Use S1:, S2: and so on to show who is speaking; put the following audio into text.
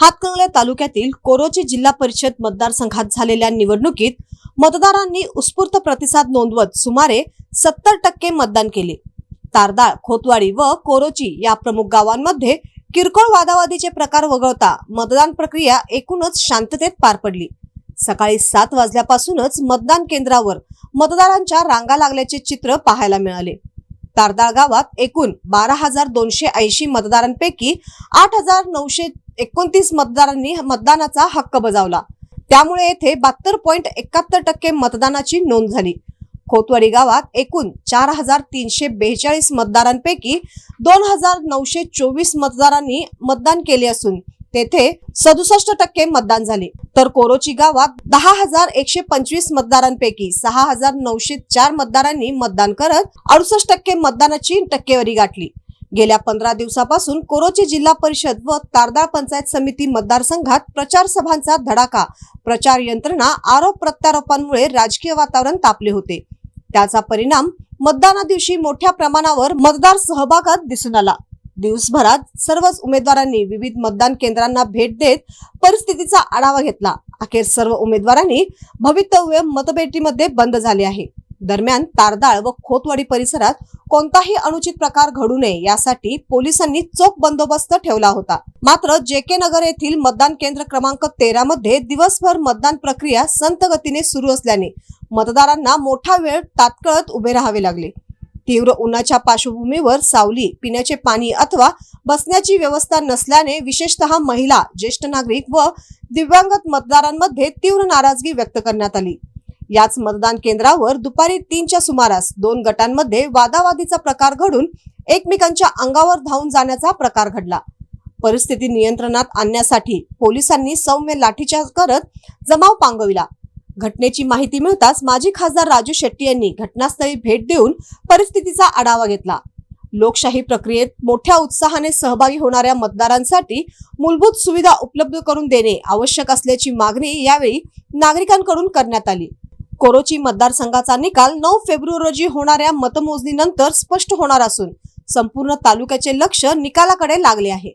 S1: हातकणंगले तालुक्यातील कोरोची जिल्हा परिषद मतदारसंघात झालेल्या निवडणुकीत मतदारांनी उत्स्फूर्त प्रतिसाद नोंदवत सुमारे 70% मतदान केले। तारदाळ, खोतवाडी व कोरोची या प्रमुख गावांमध्ये किरकोळ वादावादीचे प्रकार वगळता मतदान प्रक्रिया एकूणच शांततेत पार पडली। सकाळी 7 वाजल्यापासूनच मतदान केंद्रावर मतदारांच्या रांगा लागल्याचे चित्र पाहायला मिळाले। तारदाळ गावात एकूण 12,280 मतदारांपैकी 8,929 मतदारांनी मतदानाचा हक्क बजावला। त्यामुळे येथे 72.71% मतदानाची नोंद झाली। खोतवाडी गावात एकूण 4,342 मतदारांपैकी 2,924 मतदारांनी मतदान केले असून तेथे 67% मतदान झाले। तर कोरोची गावात 10,125 मतदारांपैकी 6,904 मतदारांनी मतदान करत 68% मतदानाची टक्केवारी गाठली। गेल्या 15 दिवसापासून कोरोची जिल्हा परिषद व तारदाळ पंचायत समिती मतदारसंघात प्रचार सभांचा धडाका, प्रचार यंत्रणा, आरोप प्रत्यारोपांमुळे राजकीय वातावरण तापले होते। त्याचा परिणाम मतदाना दिवशी मोठ्या प्रमाणावर मतदार सहभागात दिसून आला। दिवसभरात सर्वच उमेदवारांनी विविध मतदान केंद्रांना भेट देत परिस्थितीचा आढावा घेतला। अखेर सर्व उमेदवारांनी भवितव्य मतपेटीमध्ये बंद झाले आहे। दरम्यान तारदाळ व खोतवाडी परिसरात कोणताही अनुचित प्रकार घडू नये यासाठी पोलिसांनी चोख बंदोबस्त ठेवला होता। मात्र जेके नगर येथील मतदान केंद्र क्रमांक 13 मध्ये दिवसभर मतदान प्रक्रिया संत गतीने सुरू असल्याने मतदारांना मोठा वेळ तात्काळत उभे राहावे लागले। तीव्र उन्हाच्या पार्श्वभूमीवर सावली, पिण्याचे पाणी अथवा बसण्याची व्यवस्था नसल्याने विशेषतः महिला, ज्येष्ठ नागरिक व दिव्यांग मतदारांमध्ये तीव्र नाराजगी व्यक्त करण्यात आली। याच मतदान केंद्रावर दुपारी 3च्या सुमारास 2 गटांमध्ये वादावादीचा प्रकार घडून एकमेकांच्या अंगावर धावून जाण्याचा प्रकार घडला। परिस्थिती नियंत्रणात आणण्यासाठी पोलिसांनी सौम्य लाठीचार्ज करत जमाव पांगविला। घटनेची माहिती मिळताच माजी खासदार राजू शेट्टी यांनी घटनास्थळी भेट देऊन परिस्थितीचा आढावा घेतला। लोकशाही प्रक्रियेत मोठ्या उत्साहाने सहभागी होणाऱ्या मतदारांसाठी मूलभूत सुविधा उपलब्ध करून देणे आवश्यक असल्याची मागणी यावेळी नागरिकांकडून करण्यात आली। कोरोची मतदारसंघाचा निकाल 9 फेब्रुवारी रोजी होणाऱ्या मतमोजणीनंतर स्पष्ट होणार असून संपूर्ण तालुक्याचे लक्ष निकालाकडे लागले आहे।